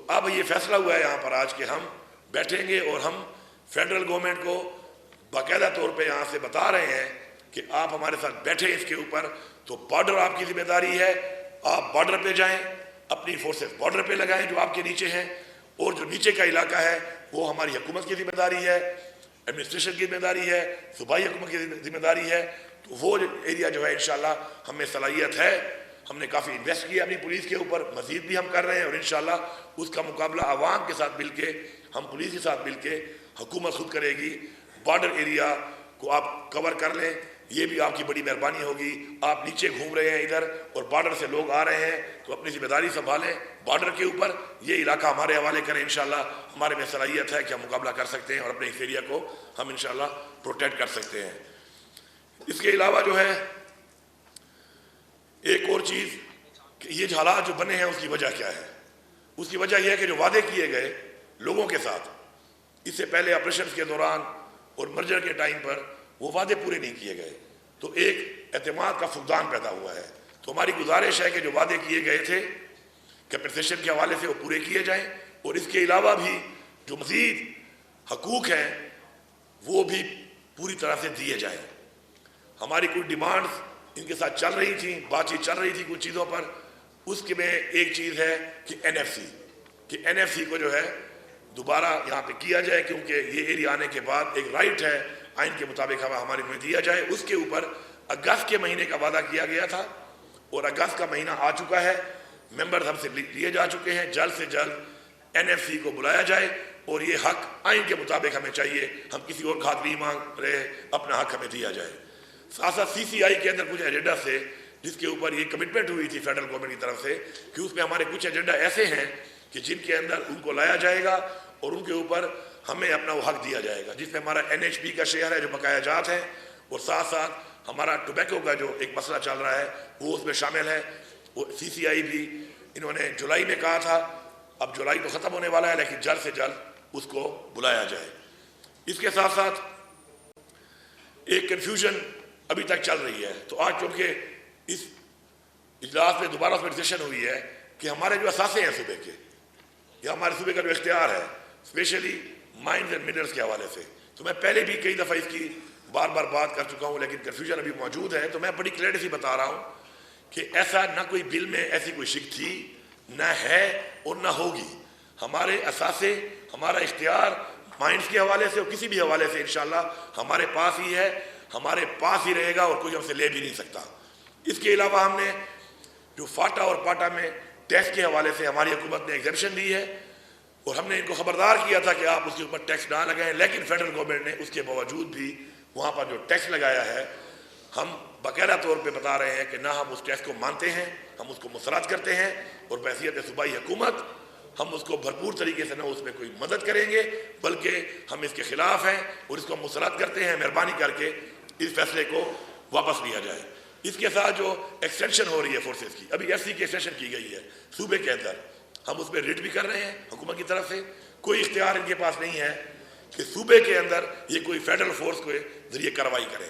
اب یہ فیصلہ ہوا ہے یہاں پر آج کہ ہم بیٹھیں گے اور ہم فیڈرل گورنمنٹ کو باقاعدہ طور پہ یہاں سے بتا رہے ہیں کہ آپ ہمارے ساتھ بیٹھیں اس کے اوپر. تو بارڈر آپ کی ذمہ داری ہے, آپ بارڈر پہ جائیں, اپنی فورسز بارڈر پہ لگائیں جو آپ کے نیچے ہیں, اور جو نیچے کا علاقہ ہے وہ ہماری حکومت کی ذمہ داری ہے, ایڈمنسٹریشن کی ذمہ داری ہے, صوبائی حکومت کی ذمہ داری ہے. تو وہ ایریا جو ہے انشاءاللہ ہمیں صلاحیت ہے, ہم نے کافی انویسٹ کیا اپنی پولیس کے اوپر, مزید بھی ہم کر رہے ہیں, اور انشاءاللہ اس کا مقابلہ عوام کے ساتھ مل کے, ہم پولیس کے ساتھ مل کے, حکومت خود کرے گی. بارڈر ایریا کو آپ کور کر لیں, یہ بھی آپ کی بڑی مہربانی ہوگی. آپ نیچے گھوم رہے ہیں ادھر اور بارڈر سے لوگ آ رہے ہیں, تو اپنی ذمہ داری سنبھالیں بارڈر کے اوپر, یہ علاقہ ہمارے حوالے کریں. انشاءاللہ ہمارے میں صلاحیت ہے کہ ہم مقابلہ کر سکتے ہیں اور اپنے اس ایریا کو ہم انشاءاللہ پروٹیکٹ کر سکتے ہیں. اس کے علاوہ جو ہے ایک اور چیز کہ یہ حالات جو بنے ہیں اس کی وجہ کیا ہے. اس کی وجہ یہ ہے کہ جو وعدے کیے گئے لوگوں کے ساتھ اس سے پہلے آپریشنز کے دوران اور مرجر کے ٹائم پر, وہ وعدے پورے نہیں کیے گئے, تو ایک اعتماد کا فقدان پیدا ہوا ہے. تو ہماری گزارش ہے کہ جو وعدے کیے گئے تھے کمپنسیشن کے حوالے سے وہ پورے کیے جائیں, اور اس کے علاوہ بھی جو مزید حقوق ہیں وہ بھی پوری طرح سے دیے جائیں. ہماری کوئی ڈیمانڈز ان کے ساتھ چل رہی تھیں, بات چیت چل رہی تھی کچھ چیزوں پر. اس کے میں ایک چیز ہے کہ این ایف سی کو جو ہے دوبارہ یہاں پہ کیا جائے, کیونکہ یہ ایریا آنے کے بعد ایک رائٹ ہے آئین کے مطابق ہماری میں دیا جائے. اس کے اوپر اگست کے مہینے کا وعدہ کیا گیا تھا اور اگست کا مہینہ آ چکا ہے, ممبرز ہم سے لیے جا چکے ہیں. جلد سے جلد این ایف سی کو بلایا جائے اور یہ حق آئین کے مطابق ہمیں چاہیے, ہم کسی اور کھاد نہیں مانگ رہے, اپنا حق ہمیں دیا جائے. ساتھ ساتھ سی سی آئی کے اندر کچھ ایجنڈا سے جس کے اوپر یہ کمٹمنٹ ہوئی تھی فیڈرل گورنمنٹ کی طرف سے کہ اس میں ہمارے کچھ ایجنڈا ایسے ہیں کہ جن کے اندر ان کو لایا جائے گا اور ان کے اوپر ہمیں اپنا وہ حق دیا جائے گا, جس میں ہمارا این ایچ پی کا شیئر ہے جو بقایا جات ہے, اور ساتھ ساتھ ہمارا ٹوبیکو کا جو ایک مسئلہ چل رہا ہے وہ اس میں شامل ہے. وہ سی سی آئی بھی انہوں نے جولائی میں کہا تھا, اب جولائی تو ختم ہونے والا ہے لیکن جلد سے جلد اس کو بلایا جائے. اس کے ساتھ ساتھ ایک کنفیوژن ابھی تک چل رہی ہے. تو آج چونکہ اس اجلاس میں دوبارہ اس میں ڈسکشن ہوئی ہے کہ ہمارے جو اثاثے ہیں صوبے کے, یا ہمارے صوبے کا جو اختیار ہے اسپیشلی مائنز اینڈ منرلز کے حوالے سے, تو میں پہلے بھی کئی دفعہ اس کی بار بار بات کر چکا ہوں لیکن کنفیوژن ابھی موجود ہے. تو میں بڑی کلیئرٹی سے بتا رہا ہوں کہ ایسا نہ کوئی بل میں ایسی کوئی شک تھی, نہ ہے اور نہ ہوگی. ہمارے اثاثے, ہمارا اختیار مائنز کے حوالے سے اور کسی بھی حوالے سے انشاءاللہ ہمارے پاس ہی ہے, ہمارے پاس ہی رہے گا اور کوئی ہم سے لے بھی نہیں سکتا. اس کے علاوہ ہم نے جو فاٹا اور پاٹا میں ٹیکس کے حوالے سے ہماری حکومت نے ایگزیمپشن دی ہے اور ہم نے ان کو خبردار کیا تھا کہ آپ اس کے اوپر ٹیکس نہ لگائیں, لیکن فیڈرل گورنمنٹ نے اس کے باوجود بھی وہاں پر جو ٹیکس لگایا ہے, ہم باقاعدہ طور پہ بتا رہے ہیں کہ نہ ہم اس ٹیکس کو مانتے ہیں, ہم اس کو مسترد کرتے ہیں, اور بحیثیت صوبائی حکومت ہم اس کو بھرپور طریقے سے نہ اس میں کوئی مدد کریں گے بلکہ ہم اس کے خلاف ہیں اور اس کو مسترد کرتے ہیں. مہربانی کر کے اس فیصلے کو واپس لیا جائے. اس کے ساتھ جو ایکسٹینشن ہو رہی ہے فورسز کی, ابھی ایف سی کی ایکسٹینشن کی گئی ہے صوبے کے اندر, ہم اس پہ ریٹ بھی کر رہے ہیں حکومت کی طرف سے. کوئی اختیار ان کے پاس نہیں ہے کہ صوبے کے اندر یہ کوئی فیڈرل فورس کے ذریعے کارروائی کریں.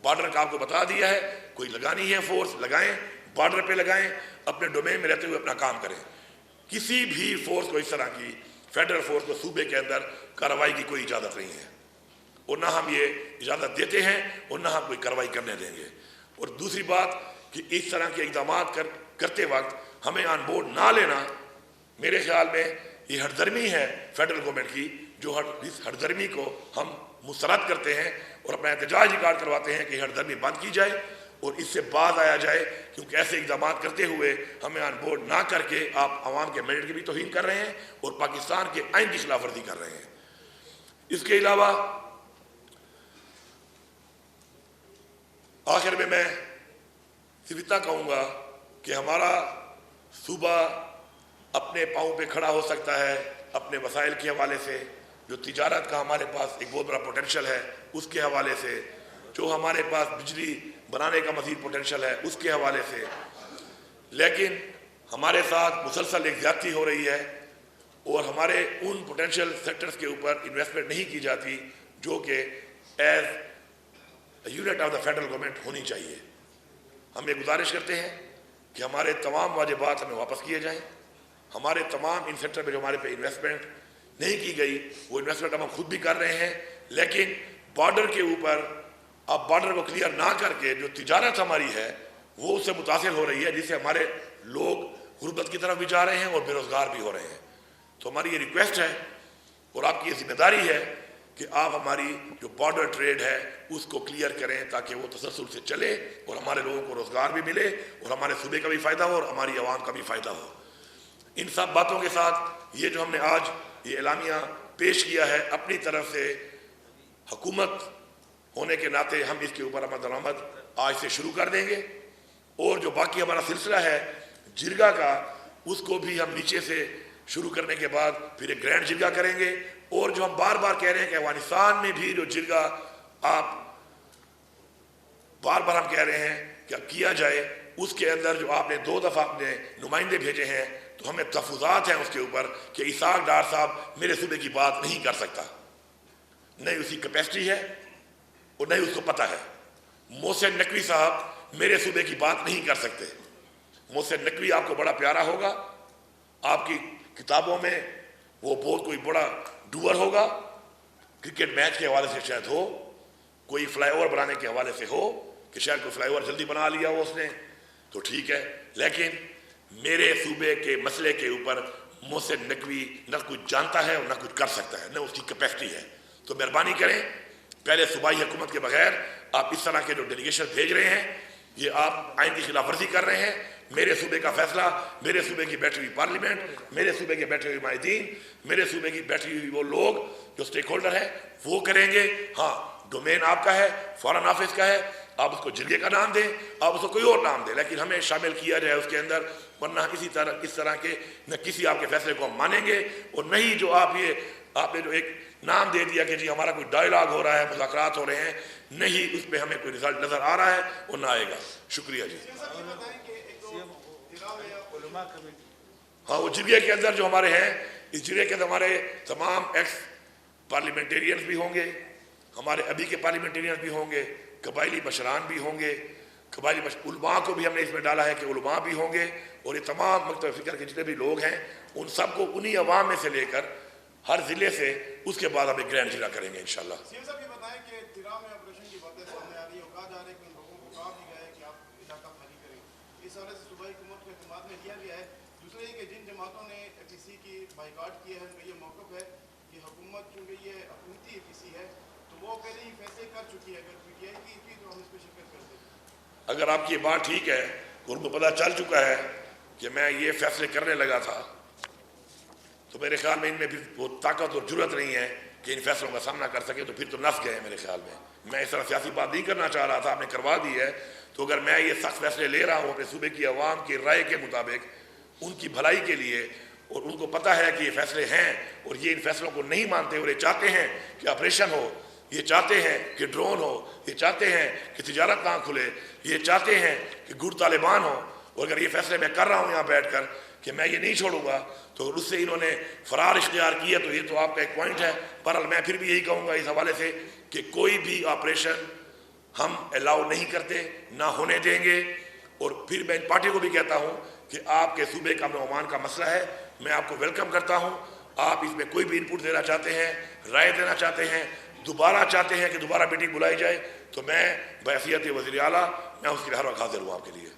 بارڈر کا آپ کو بتا دیا ہے, کوئی لگانی ہے فورس لگائیں, بارڈر پہ لگائیں, اپنے ڈومین میں رہتے ہوئے اپنا کام کریں. کسی بھی فورس کو اس طرح کی فیڈرل فورس کو صوبے کے اندر کارروائی کی کوئی اجازت نہیں ہے, اور نہ ہم یہ اجازت دیتے ہیں اور نہ ہم کوئی کارروائی کرنے دیں گے. اور دوسری بات کہ اس طرح کے اقدامات کرتے وقت ہمیں آن بورڈ نہ لینا, میرے خیال میں یہ ہٹ درمی ہے فیڈرل گورنمنٹ کی, جو اس ہٹ درمی کو ہم مسترد کرتے ہیں اور اپنا احتجاج ریکارڈ کرواتے ہیں کہ ہٹ درمی بند کی جائے اور اس سے باز آیا جائے, کیونکہ ایسے اقدامات کرتے ہوئے ہمیں آن بورڈ نہ کر کے آپ عوام کے مینڈیٹ کی بھی توہین کر رہے ہیں اور پاکستان کے آئین کی خلاف ورزی کر رہے ہیں. اس کے علاوہ آخر میں صرف اتنا کہوں گا کہ ہمارا صوبہ اپنے پاؤں پہ کھڑا ہو سکتا ہے اپنے وسائل کے حوالے سے, جو تجارت کا ہمارے پاس ایک بہت بڑا پوٹینشیل ہے اس کے حوالے سے, جو ہمارے پاس بجلی بنانے کا مزید پوٹینشیل ہے اس کے حوالے سے, لیکن ہمارے ساتھ مسلسل ایک زیادتی ہو رہی ہے اور ہمارے ان پوٹینشیل سیکٹرز کے اوپر انویسٹمنٹ نہیں کی جاتی جو کہ as unit of the federal government ہونی چاہیے. ہم یہ گزارش کرتے ہیں کہ ہمارے تمام واجبات ہمیں واپس کیے جائیں, ہمارے تمام ان سیکٹر میں جو ہمارے پہ انویسٹمنٹ نہیں کی گئی وہ انویسٹمنٹ ہم خود بھی کر رہے ہیں، لیکن بارڈر کے اوپر اب بارڈر کو کلیئر نہ کر کے جو تجارت ہماری ہے وہ اس سے متاثر ہو رہی ہے، جس سے ہمارے لوگ غربت کی طرف بھی جا رہے ہیں اور بے روزگار بھی ہو رہے ہیں۔ تو ہماری یہ ریکویسٹ ہے اور آپ کی یہ ذمہ داری ہے کہ آپ ہماری جو بارڈر ٹریڈ ہے اس کو کلیئر کریں تاکہ وہ تسلسل سے چلے اور ہمارے لوگوں کو روزگار بھی ملے اور ہمارے صوبے کا بھی فائدہ ہو اور ہماری عوام کا بھی فائدہ ہو۔ ان سب باتوں کے ساتھ یہ جو ہم نے آج یہ اعلامیہ پیش کیا ہے، اپنی طرف سے حکومت ہونے کے ناطے ہم اس کے اوپر عمل درآمد آج سے شروع کر دیں گے، اور جو باقی ہمارا سلسلہ ہے جرگہ کا اس کو بھی ہم نیچے سے شروع کرنے کے بعد پھر ایک گرینڈ جرگہ کریں گے، اور جو ہم بار بار کہہ رہے ہیں کہ افغانستان میں بھی جو جرگہ آپ بار بار ہم کہہ رہے ہیں کہ کیا جائے، اس کے اندر جو آپ نے 2 دفعہ اپنے نمائندے بھیجے ہیں تو ہمیں تحفظات ہیں اس کے اوپر کہ اسحاق ڈار صاحب میرے صوبے کی بات نہیں کر سکتا، نہیں اس کی کیپیسٹی ہے اور نہیں اس کو پتہ ہے۔ محسن نقوی صاحب میرے صوبے کی بات نہیں کر سکتے۔ محسن نقوی آپ کو بڑا پیارا ہوگا، آپ کی کتابوں میں وہ بہت کوئی بڑا ڈوور ہوگا، کرکٹ میچ کے حوالے سے شاید ہو، کوئی فلائی اوور بنانے کے حوالے سے ہو کہ شاید کوئی فلائی اوور جلدی بنا لیا ہو اس نے تو ٹھیک ہے، لیکن میرے صوبے کے مسئلے کے اوپر محسن نقوی نہ کچھ جانتا ہے اور نہ کچھ کر سکتا ہے، نہ اس کی کیپیسٹی ہے۔ تو مہربانی کریں، پہلے صوبائی حکومت کے بغیر آپ اس طرح کے جو ڈیلیگیشن بھیج رہے ہیں یہ آپ آئین کی خلاف ورزی کر رہے ہیں۔ میرے صوبے کا فیصلہ، میرے صوبے کی بیٹھی ہوئی پارلیمنٹ، میرے صوبے کے بیٹھے ہوئے مائدین، میرے صوبے کی بیٹھی ہوئی وہ لوگ جو سٹیک ہولڈر ہیں وہ کریں گے۔ ہاں، ڈومین آپ کا ہے، فارن آفس کا ہے، آپ اس کو جرگے کا نام دیں، آپ اس کو کوئی اور نام دیں، لیکن ہمیں شامل کیا جائے اس کے اندر، ورنہ اس طرح کے نہ کسی آپ کے فیصلے کو ہم مانیں گے اور نہ ہی جو آپ نے جو ایک نام دے دیا کہ جی ہمارا کوئی ڈائیلاگ ہو رہا ہے، مذاکرات ہو رہے ہیں، نہیں اس پہ ہمیں کوئی رزلٹ نظر آ رہا ہے اور نہ آئے گا۔ شکریہ جی۔ ہاں، وہ جرگے کے اندر جو ہمارے ہیں، اس جرگے کے اندر ہمارے تمام ایکس پارلیمنٹیرینز بھی ہوں گے، ہمارے ابھی کے پارلیمنٹیرینز بھی ہوں گے، قبائلی مشران بھی ہوں گے، قبائلی علماء کو بھی ہم نے اس میں ڈالا ہے کہ علماء بھی ہوں گے، اور یہ تمام مکتب فکر کے جتنے بھی لوگ ہیں ان سب کو انہی عوام میں سے لے کر ہر ضلع سے اس کے بعد ہم ایک گرینڈ جرگہ کریں گے انشاءاللہ۔ سیم صاحب یہ بتائیں کہ تیرا میں آپریشن کی باتیں سامنے آ رہی ہے اور کہا جا رہا ہے کہ ان لوگوں کو کہا بھی گیا ہے کہ آپ علاقہ خالی کریں، اس حوالے سے صوبائی حکومت کو اعتماد میں لیا گیا ہے۔ دوسرا یہ کہ جن جماعتوں نے پی سی کی بائیکاٹ کیا ہے ان کا یہ موقف ہے کہ حکومت چونکہ یہ حکومتی پی سی ہے تو وہ پہلے ہی فیصلے کر چکی ہے، اگر پی ٹی آئی کی تو ہم اس پہ شرکت کرتے ہیں۔ اگر آپ کی یہ بات ٹھیک ہے اور ان کو پتہ چل چکا ہے کہ میں یہ فیصلے کرنے لگا تھا تو میرے خیال میں ان میں بھی وہ طاقت اور جرت نہیں ہے کہ ان فیصلوں کا سامنا کر سکے، تو پھر تو نس گئے ہیں میرے خیال میں۔ میں اس طرح سیاسی بات نہیں کرنا چاہ رہا تھا، آپ نے کروا دی ہے، تو اگر میں یہ سخت فیصلے لے رہا ہوں اپنے صوبے کی عوام کی رائے کے مطابق ان کی بھلائی کے لیے، اور ان کو پتہ ہے کہ یہ فیصلے ہیں اور یہ ان فیصلوں کو نہیں مانتے اور یہ چاہتے ہیں کہ آپریشن ہو، یہ چاہتے ہیں کہ ڈرون ہو، یہ چاہتے ہیں کہ تجارت نہ کھلے، یہ چاہتے ہیں کہ گڑ طالبان ہو، اور اگر یہ فیصلے میں کر رہا ہوں یہاں بیٹھ کر کہ میں یہ نہیں چھوڑوں گا تو اس سے انہوں نے فرار اختیار کیا، تو یہ تو آپ کا ایک پوائنٹ ہے۔ بہرحال میں پھر بھی یہی کہوں گا اس حوالے سے کہ کوئی بھی آپریشن ہم الاؤ نہیں کرتے، نہ ہونے دیں گے، اور پھر میں ان پارٹی کو بھی کہتا ہوں کہ آپ کے صوبے کا امن و امان کا مسئلہ ہے، میں آپ کو ویلکم کرتا ہوں، آپ اس میں کوئی بھی انپٹ دینا چاہتے ہیں، رائے دینا چاہتے ہیں، دوبارہ چاہتے ہیں کہ دوبارہ میٹنگ بلائی جائے تو میں بحیثیت وزیر اعلیٰ میں اس کے لیے ہر وقت حاضر ہوں آپ کے لیے۔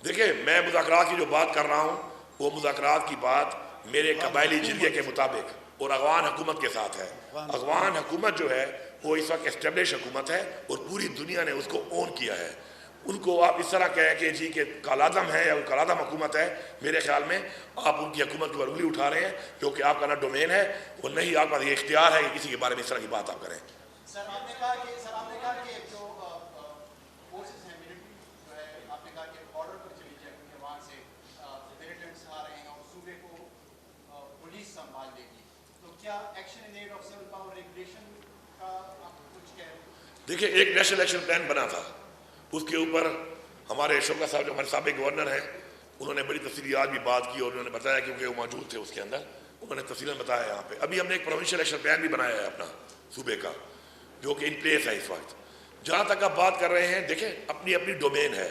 دیکھیں، میں مذاکرات کی جو بات کر رہا ہوں وہ مذاکرات کی بات میرے قبائلی جرگے کے مطابق اور افغان حکومت کے ساتھ ہے۔ افغان حکومت جو ہے وہ اس وقت اسٹیبلش حکومت ہے اور پوری دنیا نے اس کو اون کیا ہے۔ ان کو آپ اس طرح کہیں کہ جی کہ کالعدم ہے یا کالعدم حکومت ہے، میرے خیال میں آپ ان کی حکومت کی انگلی اٹھا رہے ہیں، جو کہ آپ کا نہ ڈومین ہے اور نہ ہی آپ کا یہ اختیار ہے کہ کسی کے بارے میں اس طرح کی بات آپ کریں۔ سر آپ نے کہا کہ جو فورسز ہیں ملٹری جو ہے، آپ نے کہا کہ بارڈر پر چلی جائے کیونکہ وہاں سے ملیٹنٹس آ رہے ہیں اور صوبے کو پولیس سنبھال لے گی، تو کیا action in aid of civil power regulation کا آپ کچھ کہہ رہے ہیں؟ دیکھیں، ایک نیشنل ایکشن پلان بنا تھا، اس کے اوپر ہمارے شوکت صاحب جو ہمارے سابق گورنر ہیں انہوں نے بڑی تفصیلی آج بھی بات کی اور انہوں نے بتایا کیونکہ وہ موجود تھے اس کے اندر، انہوں نے تفصیلاً بتایا یہاں پہ۔ ابھی ہم نے ایک پروونشل ایکشن پلان بھی بنایا ہے اپنا صوبے کا جو کہ ان پلیس ہے اس وقت۔ جہاں تک آپ بات کر رہے ہیں، دیکھیں اپنی اپنی ڈومین ہے،